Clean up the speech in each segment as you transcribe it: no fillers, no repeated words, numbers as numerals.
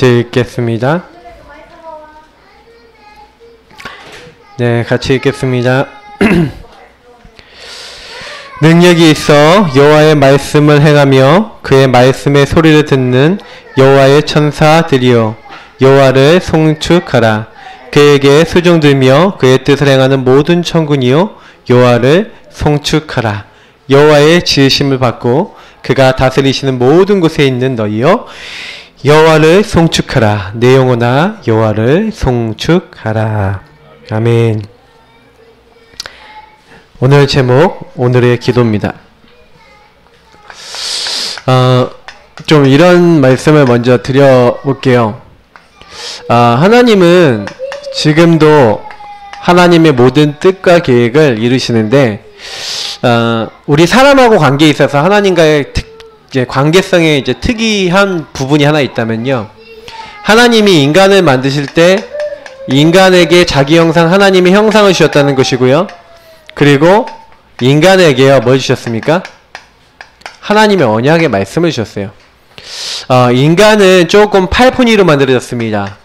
같이 읽겠습니다. 네, 같이 읽겠습니다. 능력이 있어 여호와의 말씀을 행하며 그의 말씀의 소리를 듣는 여호와의 천사들이여, 여호와를 송축하라. 그에게 수종들며 그의 뜻을 행하는 모든 천군이여, 여호와를 송축하라. 여호와의 지으심을 받고 그가 다스리시는 모든 곳에 있는 너희여, 여호와를 송축하라. 내 영혼아 여호와를 송축하라. 아멘. 오늘 제목, 오늘의 기도입니다. 좀 이런 말씀을 먼저 드려볼게요. 하나님은 지금도 하나님의 모든 뜻과 계획을 이루시는데, 우리 사람하고 관계에 있어서 하나님과의 관계성에 이제 특이한 부분이 하나 있다면요, 하나님이 인간을 만드실 때 인간에게 자기 형상, 하나님의 형상을 주셨다는 것이고요. 그리고 인간에게요, 뭘 주셨습니까? 하나님의 언약의 말씀을 주셨어요. 인간은 조금 팔푼이로 만들어졌습니다.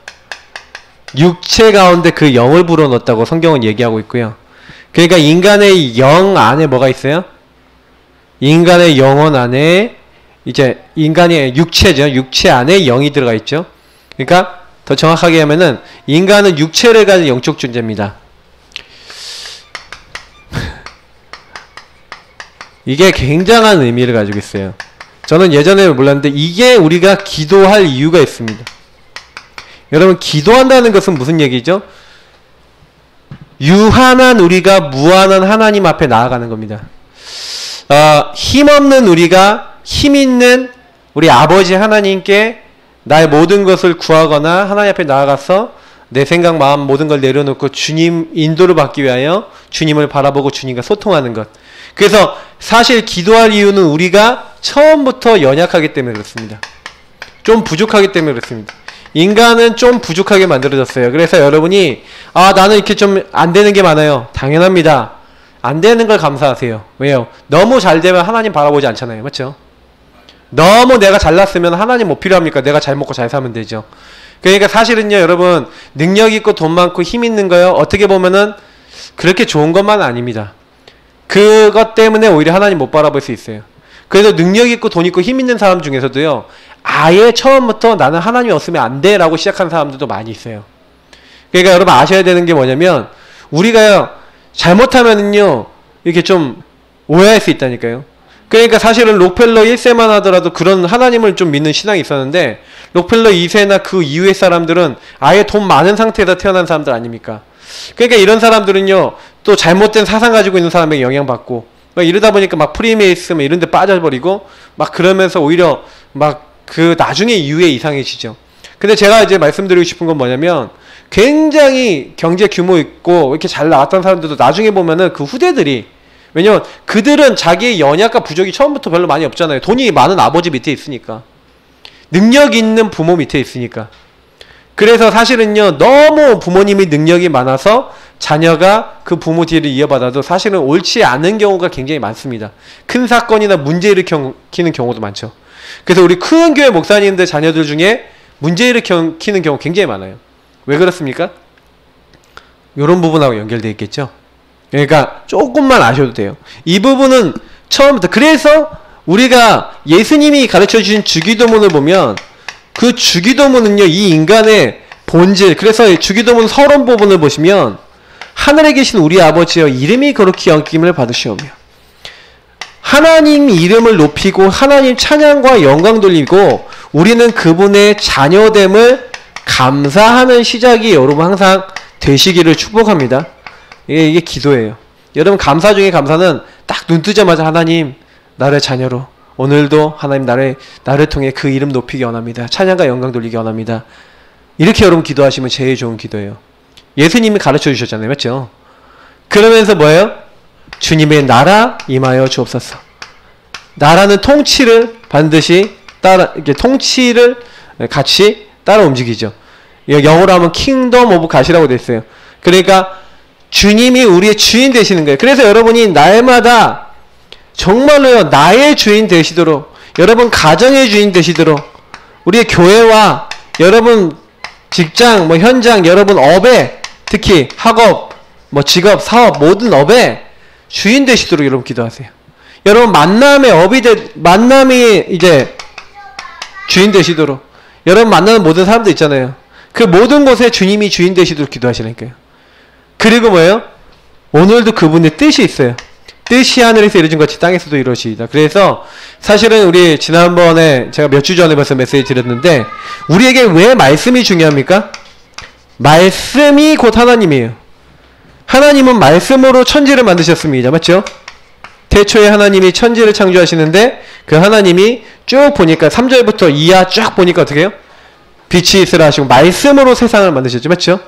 육체 가운데 그 영을 불어넣었다고 성경은 얘기하고 있고요. 그러니까 인간의 영 안에 뭐가 있어요? 인간의 영혼 안에 이제 인간의 육체죠. 육체 안에 영이 들어가 있죠. 그러니까 더 정확하게 하면은 인간은 육체를 가진 영적 존재입니다. 이게 굉장한 의미를 가지고 있어요. 저는 예전에 몰랐는데 이게 우리가 기도할 이유가 있습니다. 여러분, 기도한다는 것은 무슨 얘기죠? 유한한 우리가 무한한 하나님 앞에 나아가는 겁니다. 힘없는 우리가 힘있는 우리 아버지 하나님께 나의 모든 것을 구하거나 하나님 앞에 나아가서 내 생각, 마음 모든 걸 내려놓고 주님 인도를 받기 위하여 주님을 바라보고 주님과 소통하는 것. 그래서 사실 기도할 이유는 우리가 처음부터 연약하기 때문에 그렇습니다. 좀 부족하기 때문에 그렇습니다. 인간은 좀 부족하게 만들어졌어요. 그래서 여러분이 나는 이렇게 좀 안 되는 게 많아요. 당연합니다. 안 되는 걸 감사하세요. 왜요? 너무 잘 되면 하나님 바라보지 않잖아요. 맞죠? 너무 내가 잘났으면 하나님 뭐 필요합니까? 내가 잘 먹고 잘 살면 되죠. 그러니까 사실은요, 여러분, 능력 있고 돈 많고 힘 있는 거요, 어떻게 보면은 그렇게 좋은 것만 아닙니다. 그것 때문에 오히려 하나님 못 바라볼 수 있어요. 그래서 능력 있고 돈 있고 힘 있는 사람 중에서도요, 아예 처음부터 나는 하나님이 없으면 안 돼 라고 시작한 사람들도 많이 있어요. 그러니까 여러분 아셔야 되는 게 뭐냐면, 우리가요 잘못하면은요 이렇게 좀 오해할 수 있다니까요. 그러니까 사실은 록펠러 1세만 하더라도 그런 하나님을 좀 믿는 신앙이 있었는데, 록펠러 2세나 그 이후의 사람들은 아예 돈 많은 상태에서 태어난 사람들 아닙니까? 그러니까 이런 사람들은요 또 잘못된 사상 가지고 있는 사람에게 영향받고 막 이러다 보니까 막 프리메이슨 이런 데 빠져버리고 막 그러면서 오히려 막 그 나중에 이후에 이상해지죠. 근데 제가 이제 말씀드리고 싶은 건 뭐냐면, 굉장히 경제 규모 있고 이렇게 잘 나왔던 사람들도 나중에 보면은 그 후대들이, 왜냐면 그들은 자기의 연약과 부족이 처음부터 별로 많이 없잖아요. 돈이 많은 아버지 밑에 있으니까, 능력 있는 부모 밑에 있으니까. 그래서 사실은요 너무 부모님이 능력이 많아서 자녀가 그 부모 뒤를 이어받아도 사실은 옳지 않은 경우가 굉장히 많습니다. 큰 사건이나 문제 일으키는 경우도 많죠. 그래서 우리 큰 교회 목사님들 자녀들 중에 문제 일으키는 경우 굉장히 많아요. 왜 그렇습니까? 이런 부분하고 연결되어 있겠죠. 그러니까 조금만 아셔도 돼요. 이 부분은 처음부터. 그래서 우리가 예수님이 가르쳐 주신 주기도문을 보면, 그 주기도문은요 이 인간의 본질, 그래서 주기도문 서론 부분을 보시면, 하늘에 계신 우리 아버지여 이름이 거룩히 여김을 받으시오며, 하나님 이름을 높이고 하나님 찬양과 영광 돌리고 우리는 그분의 자녀됨을 감사하는 시작이 여러분 항상 되시기를 축복합니다. 이게 기도예요. 여러분 감사 중에 감사는 딱 눈 뜨자마자 하나님 나를 자녀로, 오늘도 하나님 나를 통해 그 이름 높이기 원합니다. 찬양과 영광 돌리기 원합니다. 이렇게 여러분 기도하시면 제일 좋은 기도예요. 예수님이 가르쳐 주셨잖아요. 맞죠? 그러면서 뭐예요? 주님의 나라 임하여 주옵소서. 나라는 통치를 반드시 이렇게 통치를 같이 따라 움직이죠. 영어로 하면 킹덤 오브 갓이라고 되어 있어요. 그러니까 주님이 우리의 주인 되시는 거예요. 그래서 여러분이 날마다 정말로요 나의 주인 되시도록, 여러분 가정의 주인 되시도록, 우리의 교회와 여러분 직장, 뭐 현장, 여러분 업에, 특히 학업, 뭐 직업, 사업, 모든 업에 주인 되시도록 여러분 기도하세요. 여러분 만남이 이제 주인 되시도록, 여러분 만나는 모든 사람들 있잖아요. 그 모든 곳에 주님이 주인 되시도록 기도하시라니까요. 그리고 뭐예요? 오늘도 그분의 뜻이 있어요. 뜻이 하늘에서 이루어진 것이 땅에서도 이루어지이다. 그래서 사실은 우리 지난번에 제가 몇 주 전에 벌써 메시지 드렸는데, 우리에게 왜 말씀이 중요합니까? 말씀이 곧 하나님이에요. 하나님은 말씀으로 천지를 만드셨습니다. 맞죠? 태초에 하나님이 천지를 창조하시는데, 그 하나님이 쭉 보니까 3절부터 이하 쫙 보니까 어떻게 해요? 빛이 있으라 하시고 말씀으로 세상을 만드셨죠. 맞죠?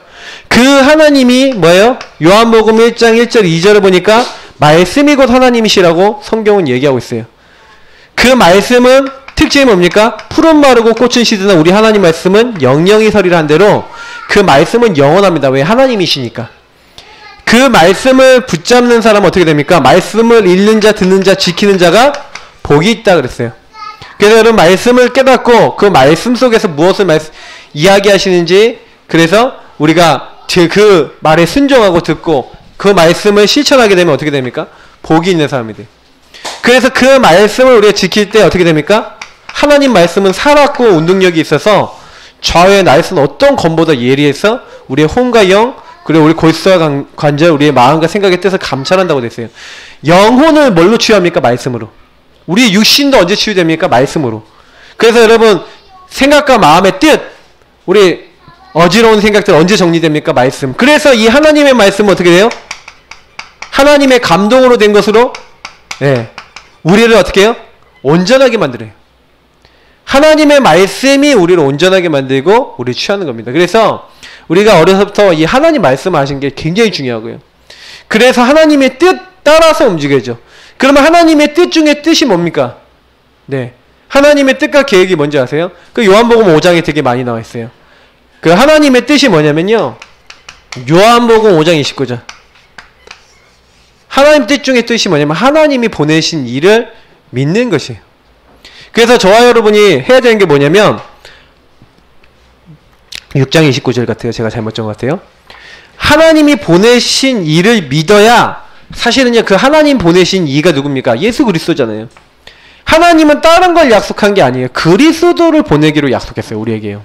그 하나님이 뭐예요? 요한복음 1장 1절 2절을 보니까 말씀이 곧 하나님이시라고 성경은 얘기하고 있어요. 그 말씀은 특징이 뭡니까? 푸른 마르고 꽃은 시드나 우리 하나님 말씀은 영영이 서리라 한 대로 그 말씀은 영원합니다. 왜? 하나님이시니까. 그 말씀을 붙잡는 사람은 어떻게 됩니까? 말씀을 읽는 자, 듣는 자, 지키는 자가 복이 있다 그랬어요. 그래서 여러분 말씀을 깨닫고 그 말씀 속에서 무엇을 이야기하시는지, 그래서 우리가 그 말에 순종하고 듣고 그 말씀을 실천하게 되면 어떻게 됩니까? 복이 있는 사람이 돼요. 그래서 그 말씀을 우리가 지킬 때 어떻게 됩니까? 하나님 말씀은 살았고 운동력이 있어서 좌우의 날선 어떤 검보다 예리해서 우리의 혼과 영, 그리고 우리 골수와 관절, 우리의 마음과 생각의 뜻을 감찰한다고 됐어요. 영혼을 뭘로 치유합니까? 말씀으로. 우리 육신도 언제 치유됩니까? 말씀으로. 그래서 여러분 생각과 마음의 뜻, 우리 어지러운 생각들 언제 정리됩니까? 말씀. 그래서 이 하나님의 말씀은 어떻게 돼요? 하나님의 감동으로 된 것으로 우리를 어떻게 해요? 온전하게 만들어요. 하나님의 말씀이 우리를 온전하게 만들고 우리를 취하는 겁니다. 그래서 우리가 어려서부터 이 하나님 말씀을 하신 게 굉장히 중요하고요. 그래서 하나님의 뜻 따라서 움직여야죠. 그러면 하나님의 뜻 중에 뜻이 뭡니까? 네, 하나님의 뜻과 계획이 뭔지 아세요? 그 요한복음 5장에 되게 많이 나와 있어요. 그 하나님의 뜻이 뭐냐면요, 요한복음 5장 29절. 하나님 뜻 중에 뜻이 뭐냐면 하나님이 보내신 일을 믿는 것이에요. 그래서 저와 여러분이 해야 되는 게 뭐냐면 6장 29절 같아요. 제가 잘못 적은 것 같아요. 하나님이 보내신 일을 믿어야, 사실은요 그 하나님 보내신 이가 누굽니까? 예수 그리스도잖아요. 하나님은 다른 걸 약속한 게 아니에요. 그리스도를 보내기로 약속했어요. 우리에게요.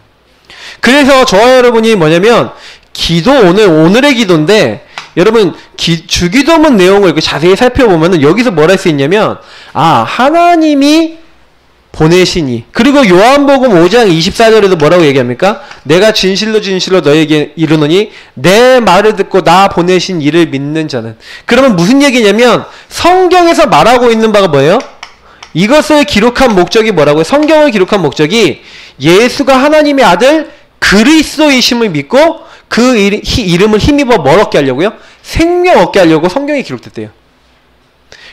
그래서 저와 여러분이 뭐냐면 기도, 오늘의 기도인데, 여러분 주기도문 내용을 이렇게 자세히 살펴보면은 여기서 뭘 할 수 있냐면, 하나님이 보내시니, 그리고 요한복음 5장 24절에도 뭐라고 얘기합니까? 내가 진실로 진실로 너에게 이르노니 내 말을 듣고 나 보내신 이를 믿는 자는. 그러면 무슨 얘기냐면 성경에서 말하고 있는 바가 뭐예요? 이것을 기록한 목적이 뭐라고요? 성경을 기록한 목적이 예수가 하나님의 아들 그리스도이심을 믿고 그 이름을 힘입어 뭘 얻게 하려고요? 생명 얻게 하려고 성경이 기록됐대요.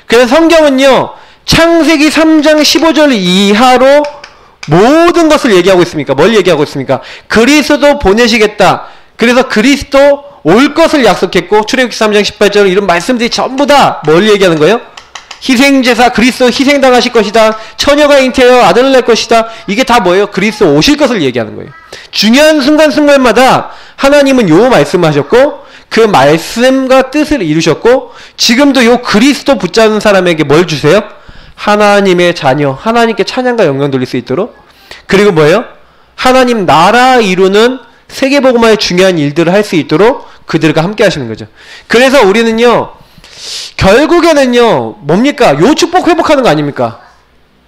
그래서 성경은요 창세기 3장 15절 이하로 모든 것을 얘기하고 있습니까? 뭘 얘기하고 있습니까? 그리스도 보내시겠다. 그래서 그리스도 올 것을 약속했고, 출애굽기 3장 18절 이런 말씀들이 전부 다 뭘 얘기하는 거예요? 희생제사, 그리스도 희생당하실 것이다. 처녀가 잉태하여 아들을 낳을 것이다. 이게 다 뭐예요? 그리스도 오실 것을 얘기하는 거예요. 중요한 순간순간마다 하나님은 요 말씀을 하셨고, 그 말씀과 뜻을 이루셨고, 지금도 요 그리스도 붙잡는 사람에게 뭘 주세요? 하나님의 자녀, 하나님께 찬양과 영광 돌릴 수 있도록, 그리고 뭐예요? 하나님 나라 이루는 세계복음화의 중요한 일들을 할 수 있도록 그들과 함께 하시는 거죠. 그래서 우리는요 결국에는요 뭡니까? 요 축복 회복하는 거 아닙니까?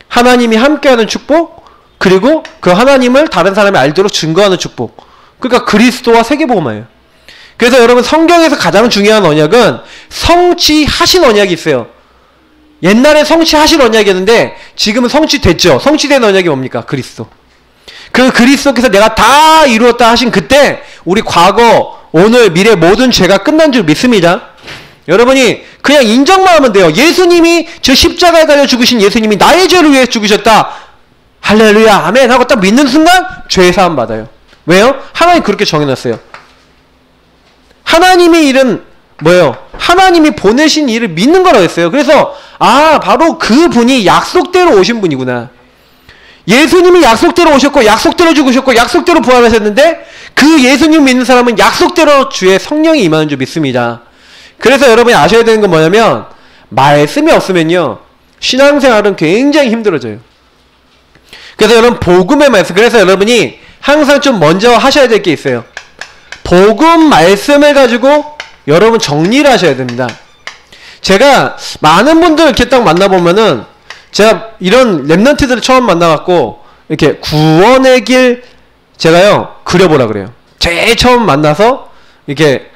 하나님이 함께하는 축복, 그리고 그 하나님을 다른 사람이 알도록 증거하는 축복. 그러니까 그리스도와 세계복음화예요. 그래서 여러분 성경에서 가장 중요한 언약은 성취하신 언약이 있어요. 옛날에 성취하신 언약이었는데 지금은 성취됐죠. 성취된 언약이 뭡니까? 그리스도. 그 그리스도께서 내가 다 이루었다 하신 그때 우리 과거, 오늘, 미래 모든 죄가 끝난 줄 믿습니다. 여러분이 그냥 인정만 하면 돼요. 예수님이 저 십자가에 달려 죽으신 예수님이 나의 죄를 위해 죽으셨다. 할렐루야 아멘 하고 딱 믿는 순간 죄 사함 받아요. 왜요? 하나님 그렇게 정해놨어요. 하나님의 일은 뭐예요? 하나님이 보내신 일을 믿는 거라고 했어요. 그래서 바로 그 분이 약속대로 오신 분이구나. 예수님이 약속대로 오셨고 약속대로 죽으셨고 약속대로 부활하셨는데 그 예수님 믿는 사람은 약속대로 주의 성령이 임하는 줄 믿습니다. 그래서 여러분이 아셔야 되는 건 뭐냐면 말씀이 없으면요 신앙생활은 굉장히 힘들어져요. 그래서 여러분 복음의 말씀, 그래서 여러분이 항상 좀 먼저 하셔야 될 게 있어요. 복음 말씀을 가지고 여러분 정리를 하셔야 됩니다. 제가 많은 분들 이렇게 딱 만나보면은 제가 이런 랩런트들을 처음 만나갖고 이렇게 구원의 길 제가요 그려보라 그래요. 제일 처음 만나서 이렇게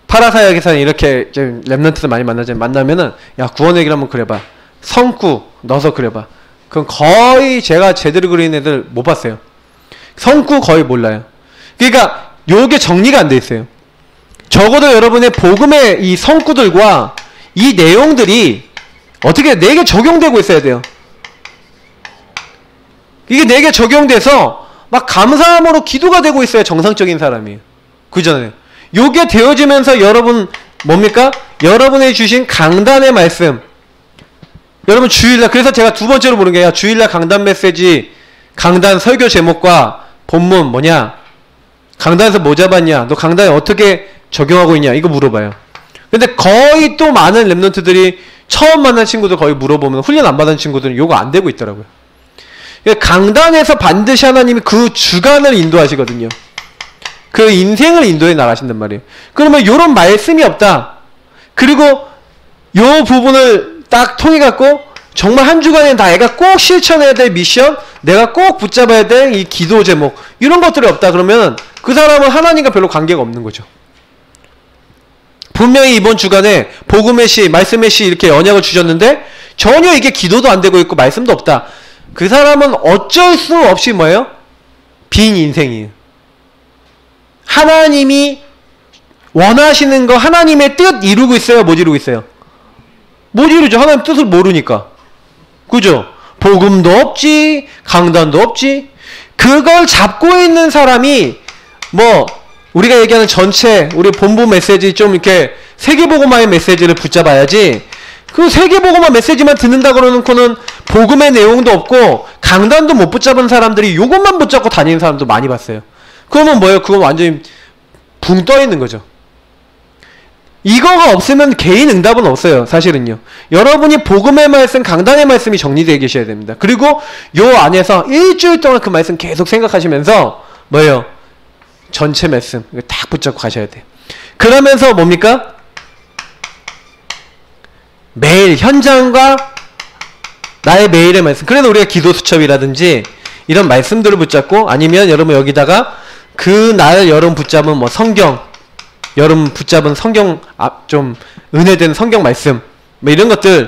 파라사역에서는 이렇게 랩런트들 많이 만나면은 야 구원의 길 한번 그려봐. 성구 넣어서 그려봐. 그럼 거의 제가 제대로 그리는 애들 못 봤어요. 성구 거의 몰라요. 그러니까 요게 정리가 안 돼 있어요. 적어도 여러분의 복음의 이 성구들과 이 내용들이 어떻게 내게 적용되고 있어야 돼요. 이게 내게 적용돼서 막 감사함으로 기도가 되고 있어야 정상적인 사람이에요. 그잖아요. 요게 되어지면서 여러분 뭡니까? 여러분이 주신 강단의 말씀. 여러분 주일날, 그래서 제가 두 번째로 보는 게 주일날 강단 메시지, 강단 설교 제목과 본문 뭐냐? 강단에서 뭐 잡았냐? 너 강단에 어떻게 적용하고 있냐? 이거 물어봐요. 근데 거의 또 많은 랩런트들이 처음 만난 친구들 거의 물어보면 훈련 안 받은 친구들은 요거 안 되고 있더라고요. 강단에서 반드시 하나님이 그 주간을 인도하시거든요. 그 인생을 인도해 나가신단 말이에요. 그러면 요런 말씀이 없다. 그리고 요 부분을 딱 통해 갖고 정말 한 주간에 다 애가 꼭 실천해야 될 미션, 내가 꼭 붙잡아야 될 이 기도 제목, 이런 것들이 없다 그러면 그 사람은 하나님과 별로 관계가 없는 거죠. 분명히 이번 주간에 복음의 시, 말씀의 시 이렇게 언약을 주셨는데 전혀 이게 기도도 안 되고 있고 말씀도 없다. 그 사람은 어쩔 수 없이 뭐예요? 빈 인생이에요. 하나님이 원하시는 거, 하나님의 뜻 이루고 있어요? 못 이루고 있어요? 못 이루죠. 하나님 뜻을 모르니까. 그죠? 복음도 없지, 강단도 없지. 그걸 잡고 있는 사람이 뭐 우리가 얘기하는 전체 우리 본부 메시지 좀 이렇게 세계복음화의 메시지를 붙잡아야지, 그 세계복음화 메시지만 듣는다 그러놓고는 복음의 내용도 없고 강단도 못 붙잡은 사람들이 요것만 붙잡고 다니는 사람도 많이 봤어요. 그러면 뭐예요? 그건 완전히 붕 떠 있는 거죠. 이거가 없으면 개인 응답은 없어요. 사실은요. 여러분이 복음의 말씀, 강단의 말씀이 정리되어 계셔야 됩니다. 그리고 요 안에서 일주일 동안 그 말씀 계속 생각하시면서 뭐예요? 전체 말씀 딱 붙잡고 가셔야 돼요. 그러면서 뭡니까? 매일 현장과 나의 매일의 말씀. 그래서 우리가 기도 수첩이라든지 이런 말씀들을 붙잡고, 아니면 여러분 여기다가 그 날 여러분 붙잡은 뭐 성경, 여러분 붙잡은 성경 좀 은혜된 성경 말씀 뭐 이런 것들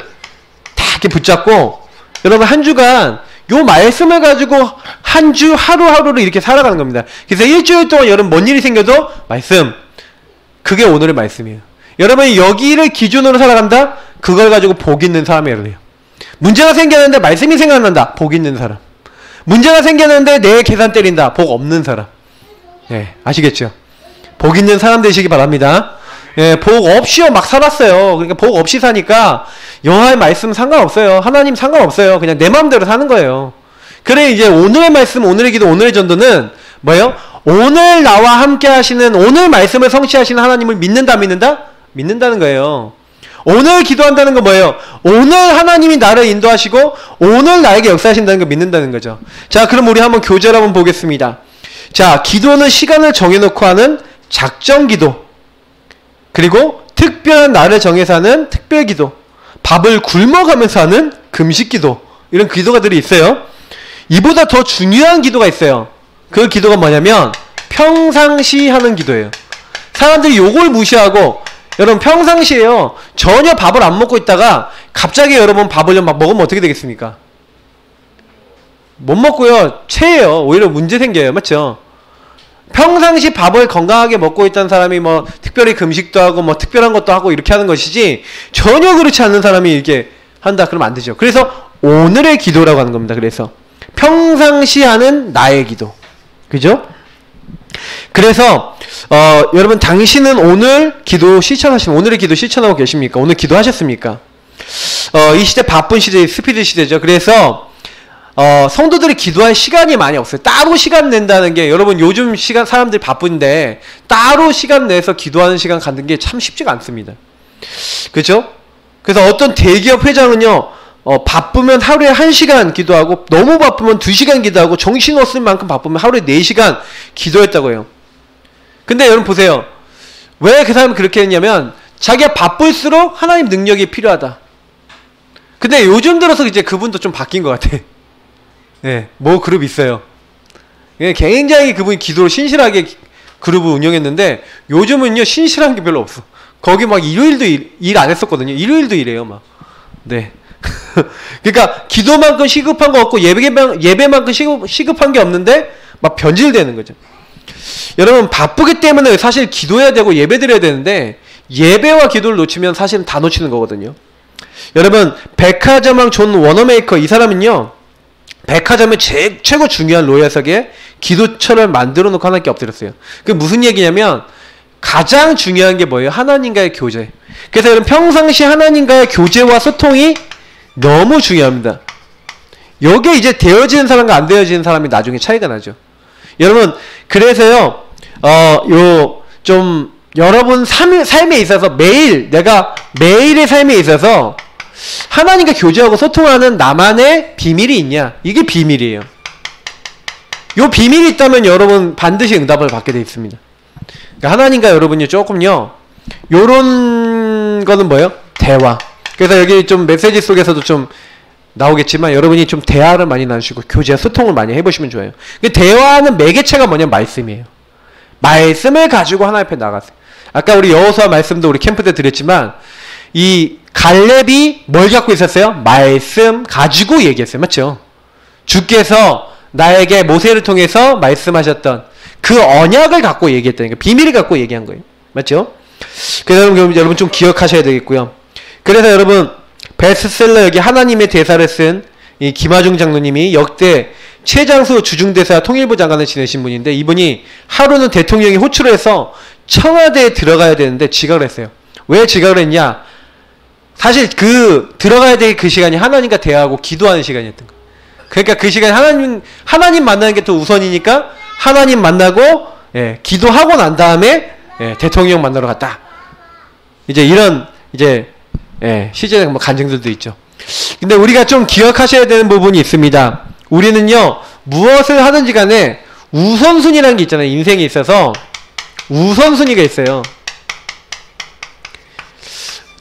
다 이렇게 붙잡고 여러분 한 주간 요 말씀을 가지고 한 주 하루하루를 이렇게 살아가는 겁니다. 그래서 일주일 동안 여러분 뭔 일이 생겨도 말씀, 그게 오늘의 말씀이에요. 여러분이 여기를 기준으로 살아간다? 그걸 가지고 복 있는 사람이에요. 문제가 생겼는데 말씀이 생각난다? 복 있는 사람. 문제가 생겼는데 내 계산 때린다? 복 없는 사람. 예, 아시겠죠? 복 있는 사람 되시기 바랍니다. 예, 복 없이요 막 살았어요. 그러니까 복 없이 사니까 여호와의 말씀 상관없어요. 하나님 상관없어요. 그냥 내 마음대로 사는 거예요. 그래 이제 오늘의 말씀, 오늘의 기도, 오늘의 전도는 뭐예요? 오늘 나와 함께 하시는, 오늘 말씀을 성취하시는 하나님을 믿는다, 믿는다? 믿는다는 거예요. 오늘 기도한다는 건 뭐예요? 오늘 하나님이 나를 인도하시고 오늘 나에게 역사하신다는 걸 믿는다는 거죠. 자, 그럼 우리 한번 교재를 한번 보겠습니다. 자, 기도는 시간을 정해놓고 하는 작정 기도, 그리고 특별한 날을 정해서 하는 특별 기도, 밥을 굶어가면서 하는 금식 기도, 이런 기도가들이 있어요. 이보다 더 중요한 기도가 있어요. 그 기도가 뭐냐면 평상시 하는 기도예요. 사람들이 요걸 무시하고, 여러분 평상시에요 전혀 밥을 안 먹고 있다가 갑자기 여러분 밥을 막 먹으면 어떻게 되겠습니까? 못 먹고요 체해요. 오히려 문제 생겨요. 맞죠? 평상시 밥을 건강하게 먹고 있다는 사람이 뭐 특별히 금식도 하고 뭐 특별한 것도 하고 이렇게 하는 것이지, 전혀 그렇지 않는 사람이 이렇게 한다 그러면 안 되죠. 그래서 오늘의 기도라고 하는 겁니다. 그래서 평상시 하는 나의 기도, 그죠? 그래서 여러분 당신은 오늘 기도 실천하시는, 오늘의 기도 실천하고 계십니까? 오늘 기도하셨습니까? 이 시대 바쁜 시대, 스피드 시대죠. 그래서 성도들이 기도할 시간이 많이 없어요. 따로 시간 낸다는 게, 여러분 요즘 시간 사람들이 바쁜데 따로 시간 내서 기도하는 시간 갖는 게 참 쉽지가 않습니다. 그렇죠? 그래서 어떤 대기업 회장은요, 바쁘면 하루에 1시간 기도하고, 너무 바쁘면 2시간 기도하고, 정신없을 만큼 바쁘면 하루에 4시간 기도했다고 해요. 근데 여러분 보세요. 왜 그 사람이 그렇게 했냐면, 자기가 바쁠수록 하나님 능력이 필요하다. 근데 요즘 들어서 이제 그분도 좀 바뀐 것 같아. 네, 뭐 그룹 있어요. 굉장히 그분이 기도를 신실하게 그룹을 운영했는데, 요즘은요 신실한 게 별로 없어. 거기 막 일요일도 일 안 했었거든요. 일요일도 일해요 막. 네. 그러니까 기도만큼 시급한 거 없고, 예배만큼 시급한 게 없는데 막 변질되는 거죠. 여러분 바쁘기 때문에 사실 기도해야 되고 예배 드려야 되는데, 예배와 기도를 놓치면 사실은 다 놓치는 거거든요. 여러분 백화점왕 존 워너메이커, 이 사람은요 백화점의 최고 중요한 로얄석에 기도처를 만들어 놓고 하나님께 엎드렸어요. 그게 무슨 얘기냐면, 가장 중요한 게 뭐예요? 하나님과의 교제. 그래서 여러분 평상시 하나님과의 교제와 소통이 너무 중요합니다. 여기에 이제 되어지는 사람과 안 되어지는 사람이 나중에 차이가 나죠. 여러분 그래서요 여러분 삶에 있어서 내가 매일의 삶에 있어서 하나님과 교제하고 소통하는 나만의 비밀이 있냐? 이게 비밀이에요. 요 비밀이 있다면 여러분 반드시 응답을 받게 되어 있습니다. 그러니까 하나님과 여러분이 조금요, 요런 거는 뭐예요? 대화. 그래서 여기 좀 메시지 속에서도 좀 나오겠지만, 여러분이 좀 대화를 많이 나누시고 교제와 소통을 많이 해보시면 좋아요. 대화하는 매개체가 뭐냐면 말씀이에요. 말씀을 가지고 하나님 앞에 나가세요. 아까 우리 여호수아 말씀도 우리 캠프 때 드렸지만, 이 갈렙이 뭘 갖고 있었어요? 말씀 가지고 얘기했어요. 맞죠? 주께서 나에게 모세를 통해서 말씀하셨던 그 언약을 갖고 얘기했다니까, 비밀을 갖고 얘기한 거예요. 맞죠? 그래서 여러분 좀 기억하셔야 되겠고요. 그래서 여러분 베스트셀러, 여기 하나님의 대사를 쓴 이 김하중 장로님이 역대 최장수 주중대사 통일부 장관을 지내신 분인데, 이분이 하루는 대통령이 호출을 해서 청와대에 들어가야 되는데 지각을 했어요. 왜 지각을 했냐? 사실 들어가야 될 그 시간이 하나님과 대화하고 기도하는 시간이었던 거예요. 그러니까 그 시간에 하나님 만나는 게 더 우선이니까 하나님 만나고, 기도하고 난 다음에, 대통령 만나러 갔다. 이제 이런, 시제 뭐 간증들도 있죠. 근데 우리가 좀 기억하셔야 되는 부분이 있습니다. 우리는요, 무엇을 하든지 간에 우선순위라는 게 있잖아요. 인생에 있어서 우선순위가 있어요.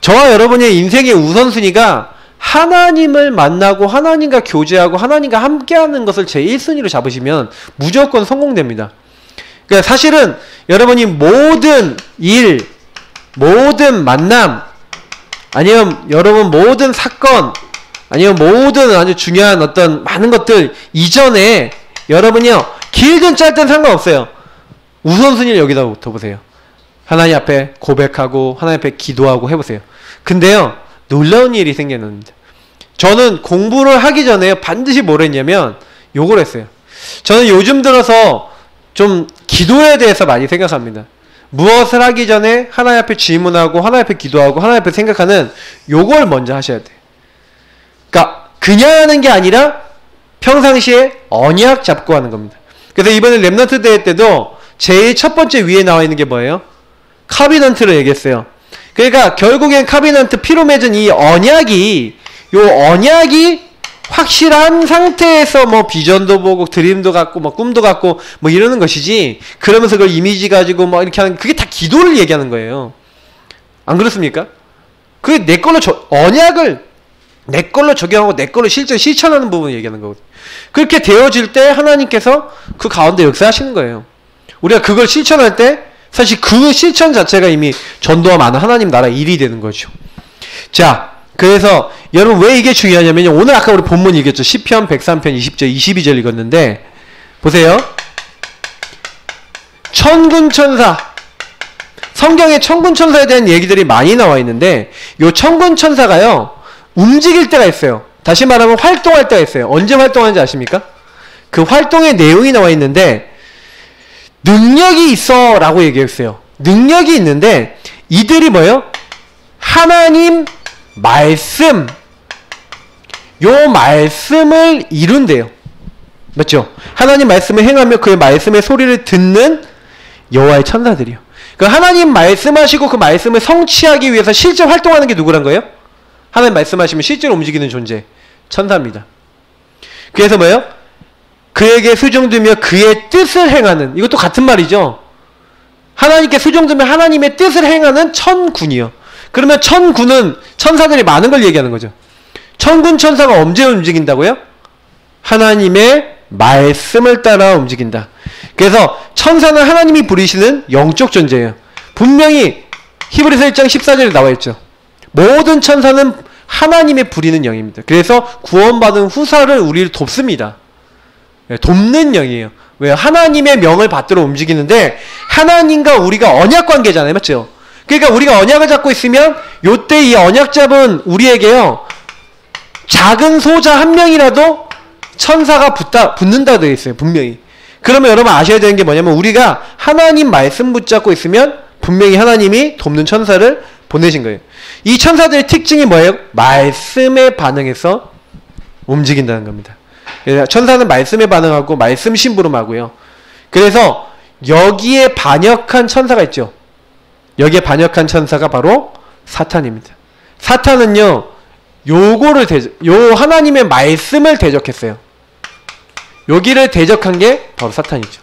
저와 여러분의 인생의 우선순위가 하나님을 만나고 하나님과 교제하고 하나님과 함께하는 것을 제1순위로 잡으시면 무조건 성공됩니다. 그러니까 사실은 여러분이 모든 일, 모든 만남, 아니면 여러분 모든 사건, 아니면 모든 아주 중요한 어떤 많은 것들 이전에 여러분이요, 길든 짧든 상관없어요. 우선순위를 여기다 둬보세요. 하나님 앞에 고백하고 하나님 앞에 기도하고 해보세요. 근데요, 놀라운 일이 생겨납니다. 저는 공부를 하기 전에 반드시 뭘 했냐면 요걸 했어요. 저는 요즘 들어서 좀 기도에 대해서 많이 생각합니다. 무엇을 하기 전에 하나님 앞에 질문하고 하나님 앞에 기도하고 하나님 앞에 생각하는 요걸 먼저 하셔야 돼요. 그러니까 그냥 하는 게 아니라 평상시에 언약 잡고 하는 겁니다. 그래서 이번에 렘넌트 대회 때도 제일 첫 번째 위에 나와 있는 게 뭐예요? 카비넌트를 얘기했어요. 그러니까 결국엔 카비넌트, 피로 맺은 이 언약이, 요 언약이 확실한 상태에서 뭐 비전도 보고 드림도 갖고 뭐 꿈도 갖고 뭐 이러는 것이지, 그러면서 그걸 이미지 가지고 뭐 이렇게 하는, 그게 다 기도를 얘기하는 거예요. 안 그렇습니까? 그게 내 걸로 언약을 내 걸로 적용하고 내 걸로 실천하는 부분을 얘기하는 거거든요. 그렇게 되어질 때 하나님께서 그 가운데 역사하시는 거예요. 우리가 그걸 실천할 때 사실 그 실천 자체가 이미 전도와 많은 하나님 나라 일이 되는 거죠. 자, 그래서 여러분 왜 이게 중요하냐면요, 오늘 아까 우리 본문 읽었죠. 시편 103편 20절 22절 읽었는데 보세요. 천군천사, 성경에 천군천사에 대한 얘기들이 많이 나와 있는데, 요 천군천사가요 움직일 때가 있어요. 다시 말하면 활동할 때가 있어요. 언제 활동하는지 아십니까? 그 활동의 내용이 나와 있는데, 능력이 있어 라고 얘기했어요. 능력이 있는데 이들이 뭐예요? 하나님 말씀, 요 말씀을 이룬대요. 맞죠? 하나님 말씀을 행하며 그의 말씀의 소리를 듣는 여호와의 천사들이요. 그 하나님 말씀하시고 그 말씀을 성취하기 위해서 실제 활동하는 게 누구란 거예요? 하나님 말씀하시면 실제로 움직이는 존재, 천사입니다. 그래서 뭐예요? 그에게 수종두며 그의 뜻을 행하는, 이것도 같은 말이죠. 하나님께 수종두며 하나님의 뜻을 행하는 천군이요. 그러면 천군은 천사들이 많은 걸 얘기하는 거죠. 천군 천사가 언제 움직인다고요? 하나님의 말씀을 따라 움직인다. 그래서 천사는 하나님이 부리시는 영적 존재예요. 분명히 히브리서 1장 14절에 나와 있죠. 모든 천사는 하나님의 부리는 영입니다. 그래서 구원받은 후사를 우리를 돕습니다. 돕는 영이에요. 왜요? 하나님의 명을 받들어 움직이는데 하나님과 우리가 언약 관계잖아요. 맞죠? 그러니까 우리가 언약을 잡고 있으면 요때 이 언약 잡은 우리에게요, 작은 소자 한 명이라도 천사가 붙는다 되어 있어요. 분명히. 그러면 여러분 아셔야 되는 게 뭐냐면 우리가 하나님 말씀 붙잡고 있으면 분명히 하나님이 돕는 천사를 보내신 거예요. 이 천사들의 특징이 뭐예요? 말씀에 반응해서 움직인다는 겁니다. 그래서 천사는 말씀에 반응하고 말씀 심부름하고요. 그래서 여기에 반역한 천사가 있죠. 여기에 반역한 천사가 바로 사탄입니다. 사탄은요, 요 하나님의 말씀을 대적했어요. 여기를 대적한 게 바로 사탄이죠.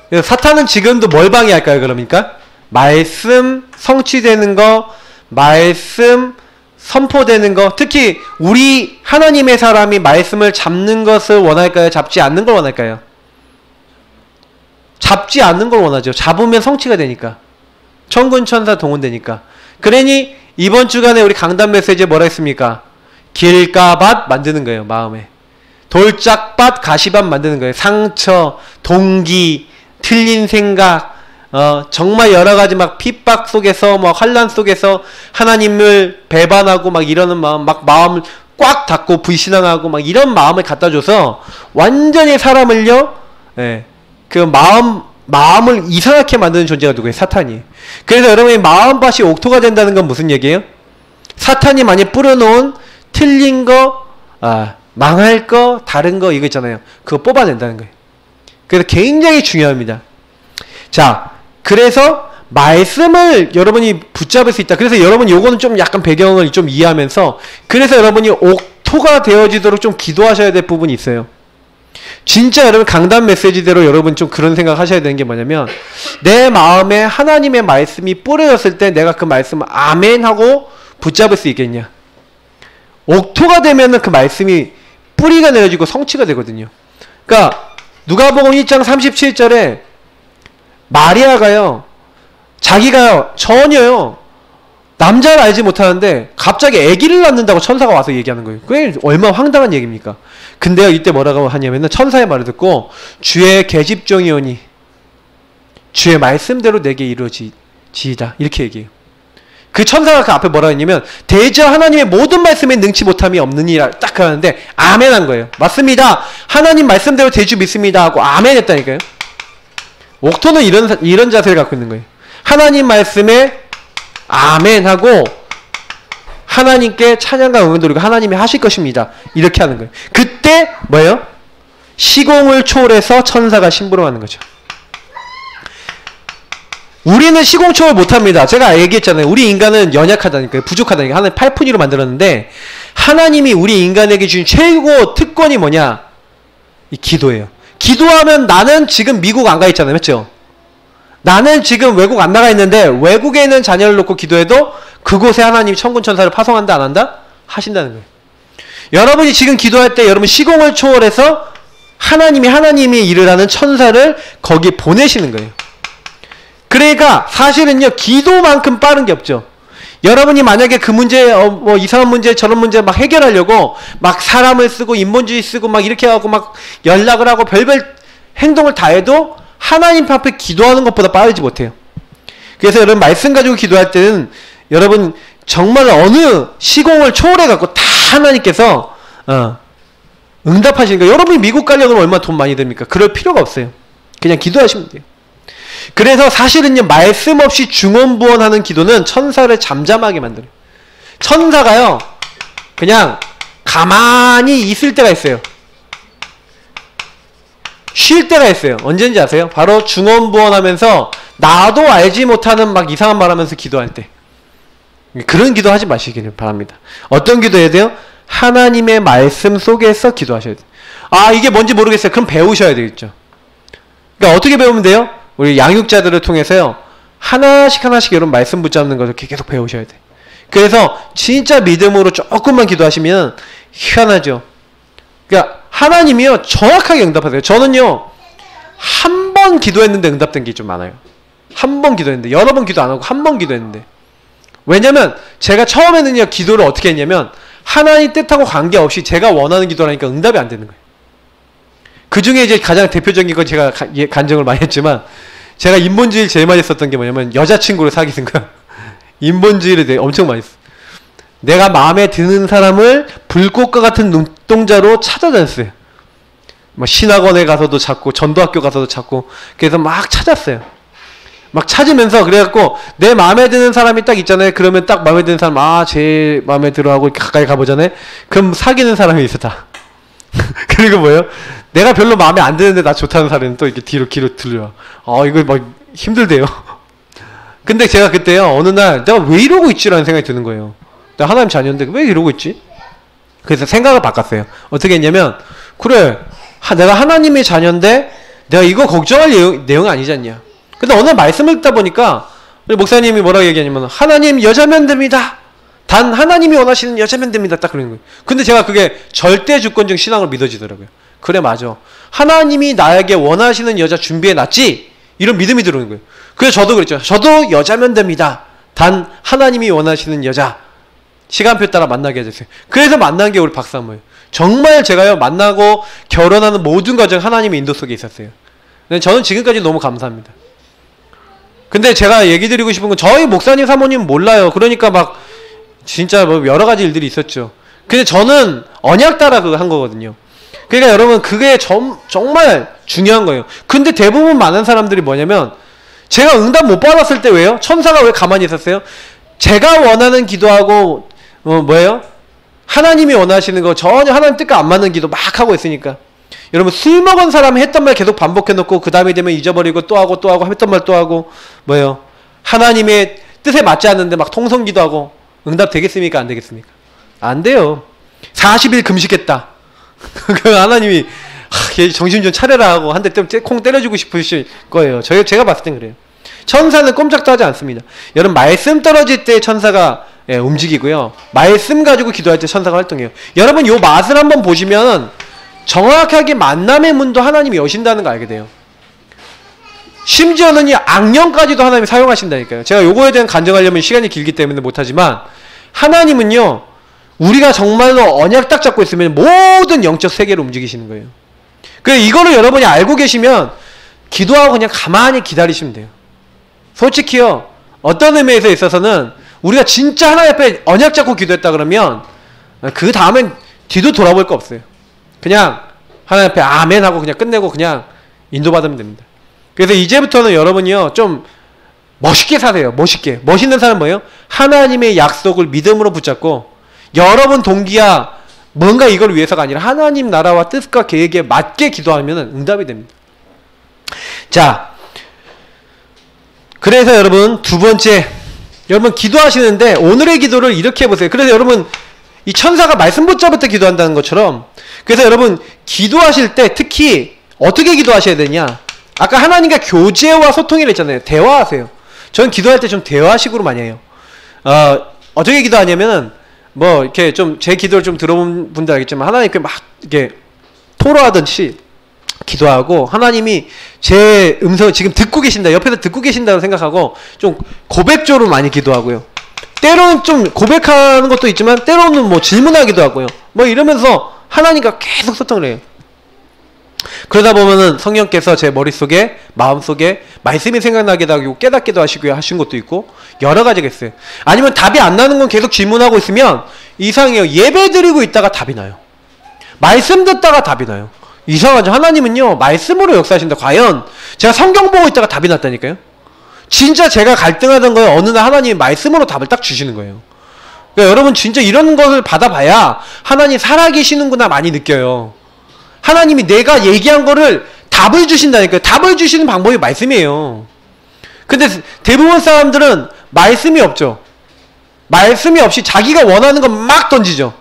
그래서 사탄은 지금도 뭘 방해할까요? 그러니까 말씀 성취되는 거, 말씀 선포되는 거, 특히 우리 하나님의 사람이 말씀을 잡는 것을 원할까요? 잡지 않는 걸 원할까요? 잡지 않는 걸 원하죠. 잡으면 성취가 되니까. 천군 천사 동원되니까. 그러니 이번 주간에 우리 강단 메시지에 뭐라 했습니까? 길가밭 만드는 거예요. 마음에. 돌짝밭 가시밭 만드는 거예요. 상처, 동기, 틀린 생각, 정말 여러가지 막 핍박 속에서, 뭐 환난 속에서 하나님을 배반하고 막 이러는 마음, 막 마음을 꽉 닫고 불신앙하고 막 이런 마음을 갖다 줘서 완전히 사람을요, 그 마음을 이상하게 만드는 존재가 누구예요? 사탄이에요. 그래서 여러분이 마음밭이 옥토가 된다는 건 무슨 얘기예요? 사탄이 많이 뿌려놓은 틀린 거, 망할 거, 다른 거 이거 있잖아요. 그거 뽑아낸다는 거예요. 그래서 굉장히 중요합니다. 자, 그래서 말씀을 여러분이 붙잡을 수 있다. 그래서 여러분 요거는 좀 약간 배경을 좀 이해하면서, 그래서 여러분이 옥토가 되어지도록 좀 기도하셔야 될 부분이 있어요. 진짜 여러분 강단 메시지대로 여러분 좀 그런 생각 하셔야 되는 게 뭐냐면, 내 마음에 하나님의 말씀이 뿌려졌을 때 내가 그 말씀을 아멘 하고 붙잡을 수 있겠냐. 옥토가 되면은 그 말씀이 뿌리가 내려지고 성취가 되거든요. 그러니까 누가복음 1장 37절에 마리아가요, 자기가 전혀요 남자를 알지 못하는데 갑자기 아기를 낳는다고 천사가 와서 얘기하는 거예요. 그게 얼마나 황당한 얘기입니까? 근데요, 이때 뭐라고 하냐면은 천사의 말을 듣고 주의 계집종이오니 주의 말씀대로 내게 이루어지이다, 이렇게 얘기해요. 그 천사가 그 앞에 뭐라 했냐면, 대저 하나님의 모든 말씀에 능치 못함이 없느니라 딱 하는데 아멘 한 거예요. 맞습니다, 하나님 말씀대로 대주 믿습니다 하고 아멘 했다니까요. 옥토는 이런 자세를 갖고 있는 거예요. 하나님 말씀에 아멘 하고 하나님께 찬양과 응원 돌리고 하나님이 하실 것입니다, 이렇게 하는 거예요. 그때 뭐예요? 시공을 초월해서 천사가 심부름하는 거죠. 우리는 시공 초월 못합니다. 제가 얘기했잖아요. 우리 인간은 연약하다니까요. 부족하다니까. 하나님 8푼위로 만들었는데, 하나님이 우리 인간에게 주신 최고 특권이 뭐냐? 이 기도예요. 기도하면 나는 지금 미국 안 가 있잖아요. 맞죠? 나는 지금 외국 안 나가 있는데 외국에 있는 자녀를 놓고 기도해도 그곳에 하나님이 천군 천사를 파송한다 안 한다? 하신다는 거예요. 여러분이 지금 기도할 때 여러분 시공을 초월해서 하나님이 일을 하는 천사를 거기 보내시는 거예요. 그러니까 사실은요, 기도만큼 빠른 게 없죠. 여러분이 만약에 그 문제, 뭐 이상한 문제 저런 문제 막 해결하려고 막 사람을 쓰고 인본주의 쓰고 막 이렇게 하고 막 연락을 하고 별별 행동을 다 해도 하나님 앞에 기도하는 것보다 빠르지 못해요. 그래서 여러분 말씀 가지고 기도할 때는 여러분 정말 어느 시공을 초월해 갖고 다 하나님께서 응답하시는 거예요. 여러분이 미국 가려면 얼마나 돈 많이 듭니까? 그럴 필요가 없어요. 그냥 기도하시면 돼요. 그래서 사실은요, 말씀 없이 중언부언하는 기도는 천사를 잠잠하게 만들어요. 천사가요, 그냥 가만히 있을 때가 있어요. 쉴 때가 있어요. 언제인지 아세요? 바로 중언부언하면서 나도 알지 못하는 막 이상한 말 하면서 기도할 때. 그런 기도 하지 마시기를 바랍니다. 어떤 기도 해야 돼요? 하나님의 말씀 속에서 기도하셔야 돼요. 아, 이게 뭔지 모르겠어요. 그럼 배우셔야 되겠죠. 그러니까 어떻게 배우면 돼요? 우리 양육자들을 통해서요. 하나씩 여러분 말씀 붙잡는 것을 계속 배우셔야 돼. 그래서 진짜 믿음으로 조금만 기도하시면 희한하죠. 그러니까 하나님이요 정확하게 응답하세요. 저는요 한 번 기도했는데 응답된 게 좀 많아요. 한 번 기도했는데, 여러 번 기도 안 하고 한 번 기도했는데. 왜냐면 제가 처음에는요 기도를 어떻게 했냐면 하나님 뜻하고 관계없이 제가 원하는 기도를 하니까 응답이 안 되는 거예요. 그 중에 이제 가장 대표적인 건 제가 간증을 많이 했지만, 제가 인본주의를 제일 많이 썼던 게 뭐냐면 여자친구를 사귀는 거야. 인본주의를 되게 엄청 많이 써. 내가 마음에 드는 사람을 불꽃과 같은 눈동자로 찾아다녔어요. 뭐 신학원에 가서도 찾고 전도학교 가서도 찾고, 그래서 막 찾았어요. 막 찾으면서, 그래갖고 내 마음에 드는 사람이 딱 있잖아요. 그러면 딱 마음에 드는 사람, 아 제 마음에 들어하고 이렇게 가까이 가보잖아요. 그럼 사귀는 사람이 있어 다. 그리고 뭐예요? 내가 별로 마음에 안 드는데 나 좋다는 사람은 또 이렇게 뒤로 들려. 이거 막 힘들대요. 근데 제가 그때요 어느 날 내가 왜 이러고 있지라는 생각이 드는 거예요. 내가 하나님 자녀인데 왜 이러고 있지? 그래서 생각을 바꿨어요. 어떻게 했냐면, 그래 내가 하나님의 자녀인데 내가 이거 걱정할 내용이 아니지 않냐. 근데 어느 날 말씀을 읽다 보니까 우리 목사님이 뭐라고 얘기하냐면, 하나님 여자면 됩니다. 단 하나님이 원하시는 여자면 됩니다. 딱 그런 거예요. 근데 제가 그게 절대 주권적 신앙으로 믿어지더라고요. 그래 맞아. 하나님이 나에게 원하시는 여자 준비해놨지? 이런 믿음이 들어오는 거예요. 그래서 저도 그랬죠. 저도 여자면 됩니다. 단 하나님이 원하시는 여자 시간표 따라 만나게 해주세요. 그래서 만난 게 우리 박사모예요. 정말 제가요 만나고 결혼하는 모든 과정 하나님의 인도 속에 있었어요. 근데 저는 지금까지 너무 감사합니다. 근데 제가 얘기 드리고 싶은 건, 저희 목사님 사모님 몰라요. 그러니까 막 진짜 뭐 여러 가지 일들이 있었죠. 근데 저는 언약 따라 그거 한 거거든요. 그러니까 여러분 그게 정말 중요한 거예요. 근데 대부분 많은 사람들이 뭐냐면, 제가 응답 못 받았을 때 왜요? 천사가 왜 가만히 있었어요? 제가 원하는 기도하고 뭐예요? 하나님이 원하시는 거 전혀 하나님 뜻과 안 맞는 기도 막 하고 있으니까. 여러분 술 먹은 사람이 했던 말 계속 반복해놓고 그 다음에 되면 잊어버리고 또 하고 했던 말 또 하고, 뭐예요? 하나님의 뜻에 맞지 않는데 막 통성기도하고 응답 되겠습니까? 안 되겠습니까? 안 돼요. 40일 금식했다. 그 하나님이 정신 좀 차려라 하고 한 대 콩 때려주고 싶으실 거예요. 제가 봤을 땐 그래요. 천사는 꼼짝도 하지 않습니다. 여러분 말씀 떨어질 때 천사가 움직이고요. 말씀 가지고 기도할 때 천사가 활동해요. 여러분 요 맛을 한번 보시면 정확하게 만남의 문도 하나님이 여신다는 거 알게 돼요. 심지어는 이 악령까지도 하나님이 사용하신다니까요. 제가 요거에 대한 간증하려면 시간이 길기 때문에 못하지만, 하나님은요 우리가 정말로 언약 딱 잡고 있으면 모든 영적 세계를 움직이시는 거예요. 그래서 이거를 여러분이 알고 계시면 기도하고 그냥 가만히 기다리시면 돼요. 솔직히요 어떤 의미에서 있어서는 우리가 진짜 하나님 앞에 언약 잡고 기도했다 그러면 그 다음엔 뒤도 돌아볼 거 없어요. 그냥 하나님 앞에 아멘 하고 그냥 끝내고 그냥 인도받으면 됩니다. 그래서 이제부터는 여러분이요 좀 멋있게 사세요. 멋있는 사람은 뭐예요? 하나님의 약속을 믿음으로 붙잡고, 여러분 동기야 뭔가 이걸 위해서가 아니라 하나님 나라와 뜻과 계획에 맞게 기도하면 응답이 됩니다. 자, 그래서 여러분 두 번째, 여러분 기도하시는데 오늘의 기도를 이렇게 해보세요. 그래서 여러분 이 천사가 말씀 붙잡을 때 기도한다는 것처럼, 그래서 여러분 기도하실 때 특히 어떻게 기도하셔야 되냐, 아까 하나님과 교제와 소통이라 했잖아요. 대화하세요. 저는 기도할 때 좀 대화식으로 많이 해요. 어떻게 기도하냐면은 뭐 이렇게 좀 제 기도를 좀 들어본 분들 알겠지만, 하나님께 막 이렇게 토로하듯이 기도하고, 하나님이 제 음성을 지금 듣고 계신다, 옆에서 듣고 계신다고 생각하고 좀 고백조로 많이 기도하고요. 때로는 좀 고백하는 것도 있지만 때로는 뭐 질문하기도 하고요. 뭐 이러면서 하나님과 계속 소통을 해요. 그러다 보면은 성령께서 제 머릿속에, 마음속에 말씀이 생각나기도 하고 깨닫기도 하시고요 하신 것도 있고 여러 가지가 있어요. 아니면 답이 안 나는 건 계속 질문하고 있으면 이상해요. 예배 드리고 있다가 답이 나요. 말씀 듣다가 답이 나요. 이상하죠. 하나님은요 말씀으로 역사하신다. 과연 제가 성경 보고 있다가 답이 났다니까요. 진짜 제가 갈등하던 거에 어느 날 하나님이 말씀으로 답을 딱 주시는 거예요. 그러니까 여러분 진짜 이런 것을 받아봐야 하나님 살아계시는구나 많이 느껴요. 하나님이 내가 얘기한 거를 답을 주신다니까요. 답을 주시는 방법이 말씀이에요. 근데 대부분 사람들은 말씀이 없죠. 말씀이 없이 자기가 원하는 건 막 던지죠.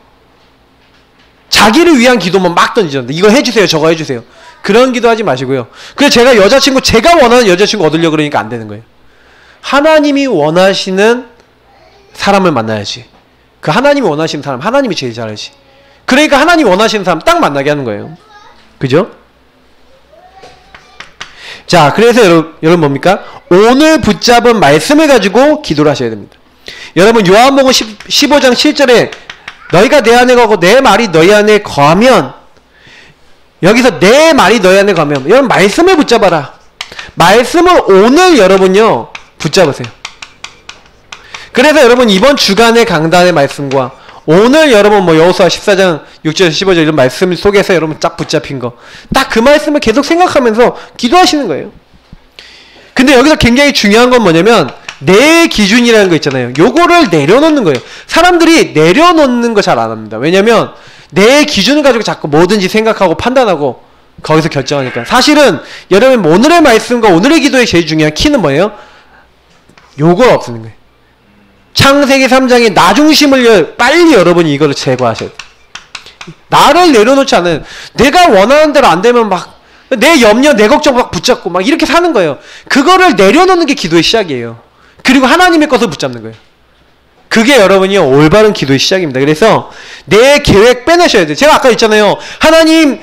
자기를 위한 기도만 막 던지죠. 이거 해주세요, 저거 해주세요. 그런 기도하지 마시고요. 그래서 제가 여자친구, 제가 원하는 여자친구 얻으려고 그러니까 안 되는 거예요. 하나님이 원하시는 사람을 만나야지. 그 하나님이 원하시는 사람, 하나님이 제일 잘 알지. 그러니까 하나님이 원하시는 사람 딱 만나게 하는 거예요. 그죠? 자, 그래서 여러분 뭡니까? 오늘 붙잡은 말씀을 가지고 기도를 하셔야 됩니다. 여러분 요한복음 15장 7절에 너희가 내 안에 거하고 내 말이 너희 안에 거하면, 여기서 내 말이 너희 안에 거하면, 여러분 말씀을 붙잡아라. 말씀을 오늘 여러분요 붙잡으세요. 그래서 여러분 이번 주간의 강단의 말씀과 오늘 여러분 뭐 여호수아 14장 6절 15절 이런 말씀 속에서 여러분 딱 붙잡힌 거, 딱 그 말씀을 계속 생각하면서 기도하시는 거예요. 근데 여기서 굉장히 중요한 건 뭐냐면 내 기준이라는 거 있잖아요. 요거를 내려놓는 거예요. 사람들이 내려놓는 거 잘 안 합니다. 왜냐면 내 기준을 가지고 자꾸 뭐든지 생각하고 판단하고 거기서 결정하니까. 사실은 여러분 오늘의 말씀과 오늘의 기도의 제일 중요한 키는 뭐예요? 요걸 없애는 거예요. 창세기 3장의 나 중심을 빨리 여러분이 이거를 제거하셔야 돼요. 나를 내려놓지 않은, 내가 원하는 대로 안 되면 막 내 염려, 내 걱정 막 붙잡고 막 이렇게 사는 거예요. 그거를 내려놓는 게 기도의 시작이에요. 그리고 하나님의 것을 붙잡는 거예요. 그게 여러분이 올바른 기도의 시작입니다. 그래서 내 계획 빼내셔야 돼요. 제가 아까 했잖아요. 하나님,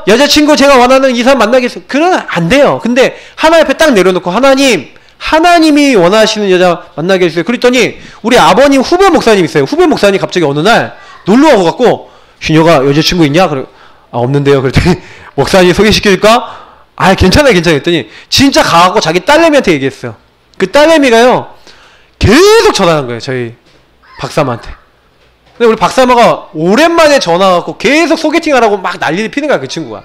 여자친구 제가 원하는 이 사람 만나게 해서, 그러면 안 돼요. 근데 하나님 앞에 딱 내려놓고 하나님이 원하시는 여자 만나게 해주세요. 그랬더니 우리 아버님 후배 목사님 있어요. 후배 목사님 갑자기 어느 날 놀러 와서 갖고, 준혁아 여자친구 있냐? 그래, 없는데요. 그랬더니 목사님 소개시켜줄까? 괜찮아요 했더니 진짜 가갖고 자기 딸내미한테 얘기했어요. 그 딸내미가요 계속 전화하는 거예요, 저희 박사마한테. 근데 우리 박사마가 오랜만에 전화하고 계속 소개팅하라고 막 난리를 피는 거야, 그 친구가.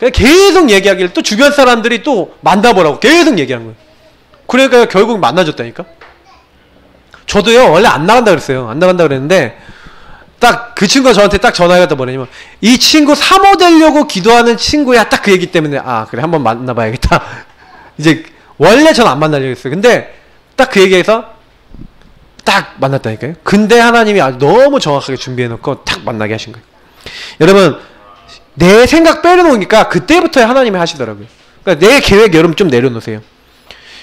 그냥 계속 얘기하길래 또 주변 사람들이 또 만나보라고 계속 얘기하는 거예요. 그러니까 결국 만나줬다니까. 저도요 원래 안 나간다 그랬어요. 안 나간다 그랬는데 딱 그 친구가 저한테 딱 전화해갔다 뭐냐면, 이 친구 사모 되려고 기도하는 친구야. 딱 그 얘기 때문에 그래 한번 만나봐야겠다. 이제 원래 전 안 만나려고 했어요. 근데 딱 그 얘기해서 딱 만났다니까요. 근데 하나님이 아주 너무 정확하게 준비해놓고 딱 만나게 하신 거예요. 여러분 내 생각 빼려놓으니까 그때부터야 하나님이 하시더라고요. 그러니까 내 계획 여러분 좀 내려놓으세요.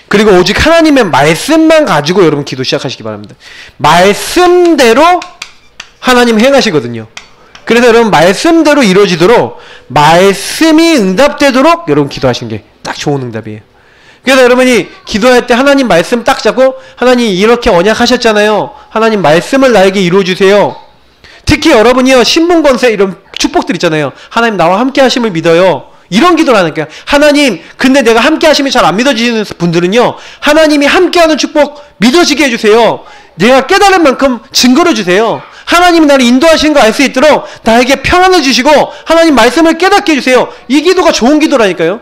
그리고 오직 하나님의 말씀만 가지고 여러분 기도 시작하시기 바랍니다. 말씀대로 하나님 행하시거든요. 그래서 여러분 말씀대로 이루어지도록, 말씀이 응답되도록 여러분 기도하시는 게 딱 좋은 응답이에요. 그래서 여러분이 기도할 때 하나님 말씀 딱 잡고, 하나님 이렇게 언약하셨잖아요. 하나님 말씀을 나에게 이루어주세요. 특히 여러분이요 신분권세 이런 축복들 있잖아요. 하나님 나와 함께 하심을 믿어요. 이런 기도를 하니까요. 하나님 근데 내가 함께 하심이 잘 안 믿어지는 분들은요, 하나님이 함께하는 축복 믿어지게 해주세요. 내가 깨달은 만큼 증거를 주세요. 하나님이 나를 인도하시는 거 알 수 있도록 나에게 평안을 주시고 하나님 말씀을 깨닫게 해주세요. 이 기도가 좋은 기도라니까요.